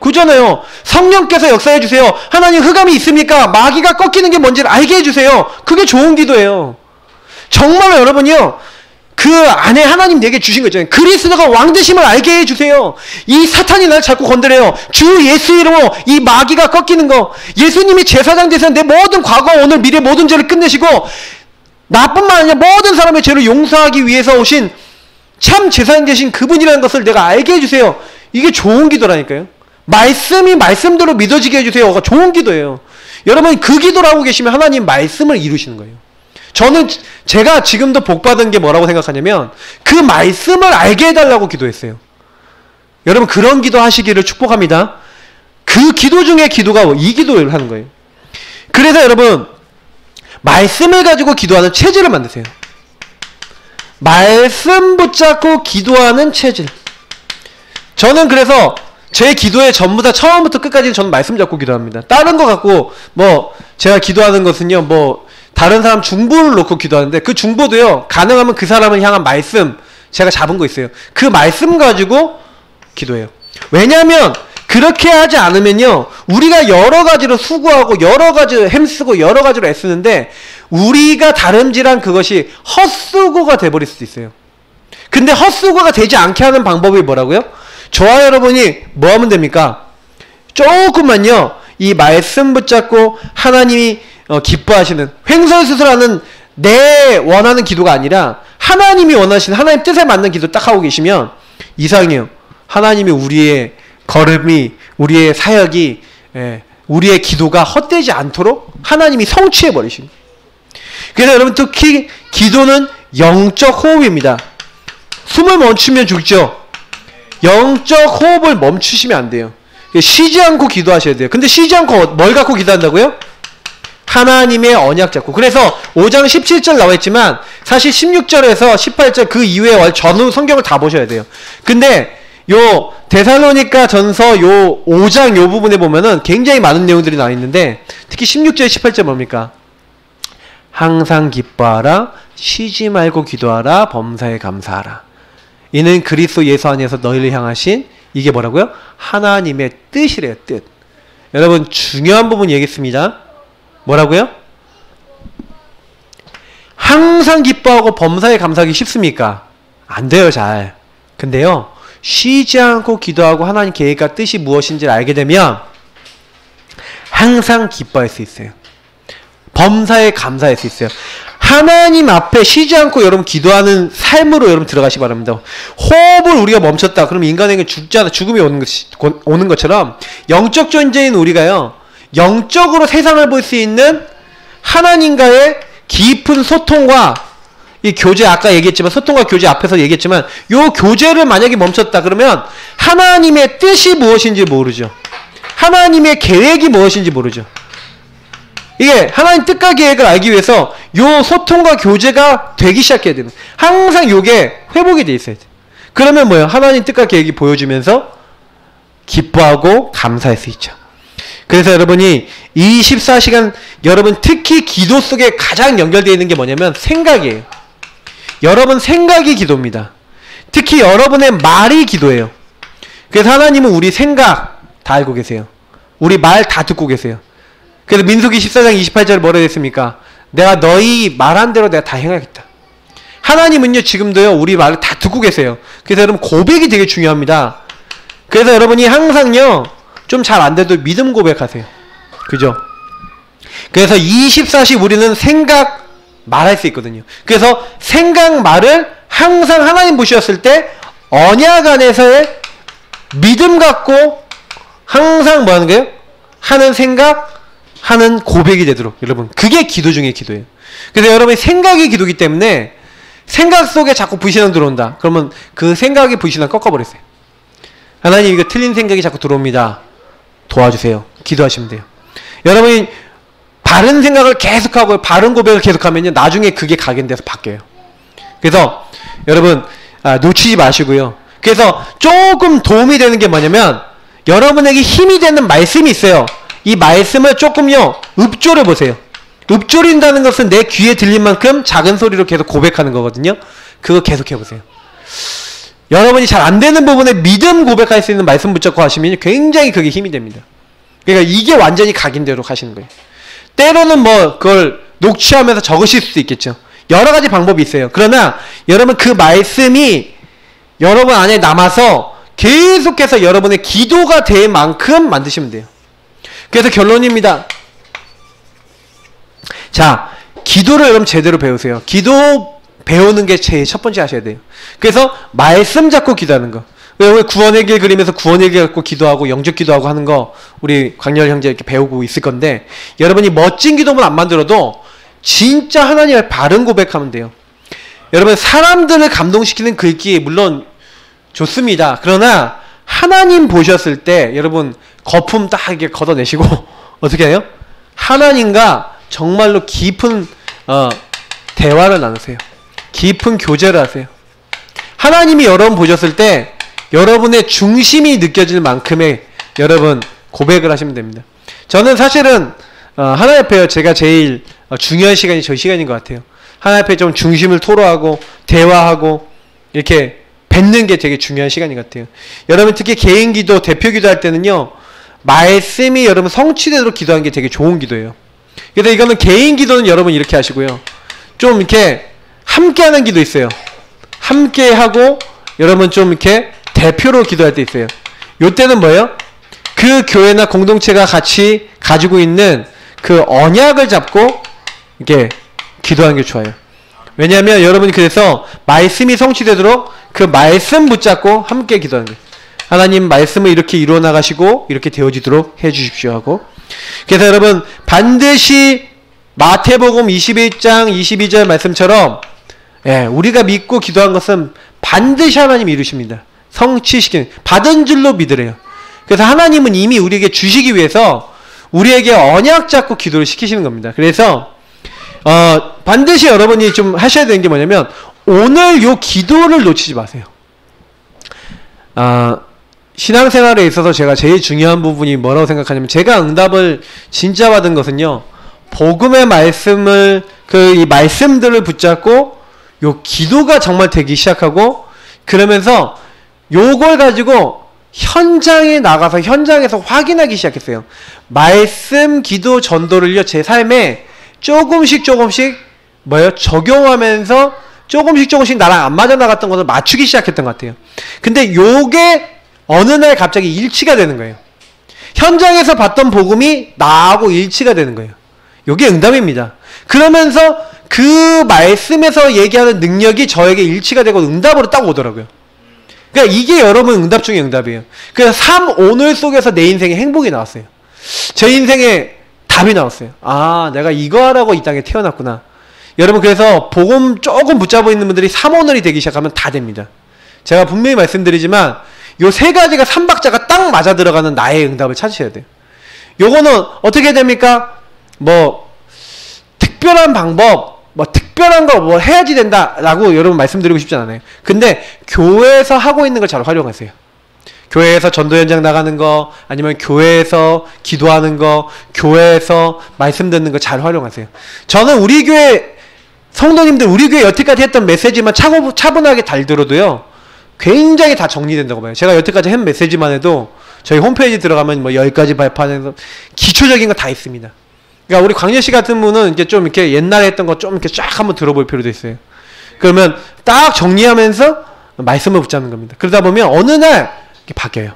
그잖아요. 성령께서 역사해 주세요. 하나님 흑암이 있습니까? 마귀가 꺾이는 게 뭔지를 알게 해주세요. 그게 좋은 기도예요. 정말로 여러분이요 그 안에 하나님 내게 주신 거 있잖아요. 그리스도가 왕되심을 알게 해주세요. 이 사탄이 나를 자꾸 건드려요. 주 예수 이름으로 이 마귀가 꺾이는 거. 예수님이 제사장 되셔서 내 모든 과거 오늘 미래 모든 죄를 끝내시고 나뿐만 아니라 모든 사람의 죄를 용서하기 위해서 오신 참 제사장 되신 그분이라는 것을 내가 알게 해주세요. 이게 좋은 기도라니까요. 말씀이 말씀대로 믿어지게 해주세요가 좋은 기도예요. 여러분 그 기도를 하고 계시면 하나님 말씀을 이루시는 거예요. 저는 제가 지금도 복받은 게 뭐라고 생각하냐면 그 말씀을 알게 해달라고 기도했어요. 여러분 그런 기도 하시기를 축복합니다. 그 기도 중에 기도가 이 기도를 하는 거예요. 그래서 여러분 말씀을 가지고 기도하는 체질을 만드세요. 말씀 붙잡고 기도하는 체질. 저는 그래서 제 기도에 전부 다 처음부터 끝까지 저는 말씀 잡고 기도합니다. 다른 거 갖고 뭐 제가 기도하는 것은요 뭐 다른 사람 중보를 놓고 기도하는데 그 중보도요 가능하면 그 사람을 향한 말씀 제가 잡은 거 있어요. 그 말씀 가지고 기도해요. 왜냐하면 그렇게 하지 않으면요 우리가 여러 가지로 수고하고 여러 가지로 힘쓰고 여러 가지로 애쓰는데 우리가 다름질한 그것이 헛수고가 돼버릴 수도 있어요. 근데 헛수고가 되지 않게 하는 방법이 뭐라고요? 저와 여러분이 뭐 하면 됩니까? 조금만요, 이 말씀 붙잡고 하나님이 기뻐하시는, 횡설수설하는 내 원하는 기도가 아니라 하나님이 원하시는 하나님 뜻에 맞는 기도 딱 하고 계시면 이상해요. 하나님이 우리의 걸음이, 우리의 사역이, 우리의 기도가 헛되지 않도록 하나님이 성취해 버리십니다. 그래서 여러분, 특히 기도는 영적 호흡입니다. 숨을 멈추면 죽죠. 영적 호흡을 멈추시면 안 돼요. 쉬지 않고 기도하셔야 돼요. 근데 쉬지 않고 뭘 갖고 기도한다고요? 하나님의 언약 잡고. 그래서 5장 17절 나와 있지만 사실 16절에서 18절 그 이후에 전후 성경을 다 보셔야 돼요. 근데 요 데살로니가 전서 요 5장 요 부분에 보면은 굉장히 많은 내용들이 나와 있는데, 특히 16절 18절 뭡니까? 항상 기뻐하라, 쉬지 말고 기도하라, 범사에 감사하라. 이는 그리스도 예수 안에서 너희를 향하신, 이게 뭐라고요? 하나님의 뜻이래요. 뜻. 여러분, 중요한 부분 얘기했습니다. 뭐라고요? 항상 기뻐하고 범사에 감사하기 쉽습니까? 안 돼요, 잘. 근데요, 쉬지 않고 기도하고 하나님 계획과 뜻이 무엇인지를 알게 되면 항상 기뻐할 수 있어요. 범사에 감사할 수 있어요. 하나님 앞에 쉬지 않고 여러분 기도하는 삶으로 여러분 들어가시기 바랍니다. 호흡을 우리가 멈췄다. 그럼 인간에게 죽음이 오는 것처럼 영적 존재인 우리가요, 영적으로 세상을 볼 수 있는 하나님과의 깊은 소통과 이 교제, 아까 얘기했지만 소통과 교제 앞에서 얘기했지만 요 교제를 만약에 멈췄다 그러면 하나님의 뜻이 무엇인지 모르죠. 하나님의 계획이 무엇인지 모르죠. 이게 하나님 뜻과 계획을 알기 위해서 요 소통과 교제가 되기 시작해야 되는, 항상 요게 회복이 돼 있어야 돼. 그러면 뭐예요? 하나님 뜻과 계획이 보여주면서 기뻐하고 감사할 수 있죠. 그래서 여러분이 24시간 여러분 특히 기도 속에 가장 연결되어 있는 게 뭐냐면 생각이에요. 여러분 생각이 기도입니다. 특히 여러분의 말이 기도예요. 그래서 하나님은 우리 생각 다 알고 계세요. 우리 말 다 듣고 계세요. 그래서 민수기 14장 28절에 뭐라고 했습니까? 내가 너희 말한 대로 내가 다 행하겠다. 하나님은요, 지금도요, 우리 말을 다 듣고 계세요. 그래서 여러분 고백이 되게 중요합니다. 그래서 여러분이 항상요, 좀 잘 안 돼도 믿음 고백하세요. 그죠? 그래서 24시 우리는 생각, 말할 수 있거든요. 그래서 생각, 말을 항상 하나님 보셨을 때 언약 안에서의 믿음 갖고 항상 뭐 하는 거예요? 하는 생각, 하는 고백이 되도록. 여러분, 그게 기도 중에 기도예요. 그래서 여러분의 생각이 기도이기 때문에 생각 속에 자꾸 불신앙 들어온다. 그러면 그 생각이 불신앙 꺾어버렸어요. 하나님, 이거 틀린 생각이 자꾸 들어옵니다. 도와주세요. 기도하시면 돼요. 여러분이 바른 생각을 계속하고 바른 고백을 계속하면요, 나중에 그게 각인돼서 바뀌어요. 그래서 여러분 놓치지 마시고요. 그래서 조금 도움이 되는 게 뭐냐면 여러분에게 힘이 되는 말씀이 있어요. 이 말씀을 조금요 읊조려 보세요. 읊조린다는 것은 내 귀에 들린 만큼 작은 소리로 계속 고백하는 거거든요. 그거 계속 해보세요. 여러분이 잘 안되는 부분에 믿음 고백할 수 있는 말씀 붙잡고 하시면 굉장히 그게 힘이 됩니다. 그러니까 이게 완전히 각인대로 가시는 거예요. 때로는 뭐 그걸 녹취하면서 적으실 수도 있겠죠. 여러가지 방법이 있어요. 그러나 여러분 그 말씀이 여러분 안에 남아서 계속해서 여러분의 기도가 될 만큼 만드시면 돼요. 그래서 결론입니다. 자, 기도를 여러분 제대로 배우세요. 기도 배우는 게 제일 첫 번째 하셔야 돼요. 그래서 말씀 잡고 기도하는 거. 왜 구원의 길 그리면서 구원의 길 갖고 기도하고 영적 기도하고 하는 거 우리 광열 형제 이렇게 배우고 있을 건데, 여러분이 멋진 기도문 안 만들어도 진짜 하나님을 바른 고백하면 돼요. 여러분 사람들을 감동시키는 글귀 물론 좋습니다. 그러나 하나님 보셨을 때 여러분 거품 딱 이렇게 걷어내시고 어떻게 해요? 하나님과 정말로 깊은 대화를 나누세요. 깊은 교제를 하세요. 하나님이 여러분 보셨을 때 여러분의 중심이 느껴질 만큼의 여러분 고백을 하시면 됩니다. 저는 사실은 하나님 앞에 제가 제일 중요한 시간이 저희 시간인 것 같아요. 하나님 앞에 좀 중심을 토로하고 대화하고 이렇게 뱉는 게 되게 중요한 시간인 것 같아요. 여러분 특히 개인 기도, 대표 기도 할 때는요 말씀이 여러분 성취되도록 기도하는 게 되게 좋은 기도예요. 그래서 이거는 개인 기도는 여러분 이렇게 하시고요. 좀 이렇게 함께 하는 기도 있어요. 함께 하고 여러분 좀 이렇게 대표로 기도할 때 있어요. 요때는 뭐예요? 그 교회나 공동체가 같이 가지고 있는 그 언약을 잡고 이렇게 기도하는 게 좋아요. 왜냐하면 여러분이 그래서 말씀이 성취되도록 그 말씀 붙잡고 함께 기도하는 거예요. 하나님 말씀을 이렇게 이루어 나가시고 이렇게 되어지도록 해 주십시오 하고. 그래서 여러분 반드시 마태복음 21장 22절 말씀처럼 우리가 믿고 기도한 것은 반드시 하나님이 이루십니다. 성취시키는 받은 줄로 믿으래요. 그래서 하나님은 이미 우리에게 주시기 위해서 우리에게 언약 잡고 기도를 시키시는 겁니다. 그래서 반드시 여러분이 좀 하셔야 되는 게 뭐냐면 오늘 요 기도를 놓치지 마세요. 신앙생활에 있어서 제가 제일 중요한 부분이 뭐라고 생각하냐면 제가 응답을 진짜 받은 것은요. 복음의 말씀을 이 말씀들을 붙잡고 요 기도가 정말 되기 시작하고 그러면서 요걸 가지고 현장에 나가서 현장에서 확인하기 시작했어요. 말씀, 기도, 전도를요. 제 삶에 조금씩 적용하면서 조금씩 나랑 안 맞아 나갔던 것을 맞추기 시작했던 것 같아요. 근데 요게 어느 날 갑자기 일치가 되는 거예요. 현장에서 봤던 복음이 나하고 일치가 되는 거예요. 요게 응답입니다. 그러면서 그 말씀에서 얘기하는 능력이 저에게 일치가 되고 응답으로 딱 오더라고요. 그러니까 이게 여러분 응답 중에 응답이에요. 그래서 오늘 속에서 내 인생에 행복이 나왔어요. 제 인생에 답이 나왔어요. 내가 이거 하라고 이 땅에 태어났구나. 여러분 그래서 복음 조금 붙잡고 있는 분들이 3오늘이 되기 시작하면 다 됩니다. 제가 분명히 말씀드리지만 요 세 가지가 3박자가 딱 맞아 들어가는 나의 응답을 찾으셔야 돼요. 요거는 어떻게 됩니까? 특별한 방법, 특별한 거 해야지 된다라고 여러분 말씀드리고 싶지 않아요. 근데 교회에서 하고 있는 걸 잘 활용하세요. 교회에서 전도 현장 나가는 거, 아니면 교회에서 기도하는 거, 교회에서 말씀 듣는 거 잘 활용하세요. 저는 우리 교회 성도님들, 우리 교회 여태까지 했던 메시지만 차분하게 잘 들어도요, 굉장히 다 정리된다고 봐요. 제가 여태까지 한 메시지만 해도 저희 홈페이지 들어가면 10가지 발판에서 기초적인 거 다 있습니다. 그러니까 우리 광렬씨 같은 분은 이제 좀 이렇게 옛날에 했던 거 좀 이렇게 쫙 한번 들어볼 필요도 있어요. 그러면 딱 정리하면서 말씀을 붙잡는 겁니다. 그러다 보면 어느 날 이렇게 바뀌어요.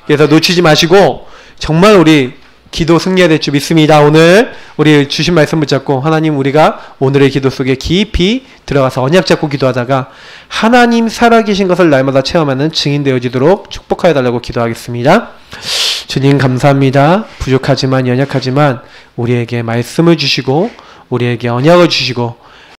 그래서 놓치지 마시고 정말 우리 기도 승리해야 될 줄 믿습니다. 오늘 우리 주신 말씀 붙잡고 하나님, 우리가 오늘의 기도 속에 깊이 들어가서 언약 잡고 기도하다가 하나님 살아계신 것을 날마다 체험하는 증인 되어지도록 축복하여 달라고 기도하겠습니다. 주님 감사합니다. 부족하지만 연약하지만 우리에게 말씀을 주시고 우리에게 언약을 주시고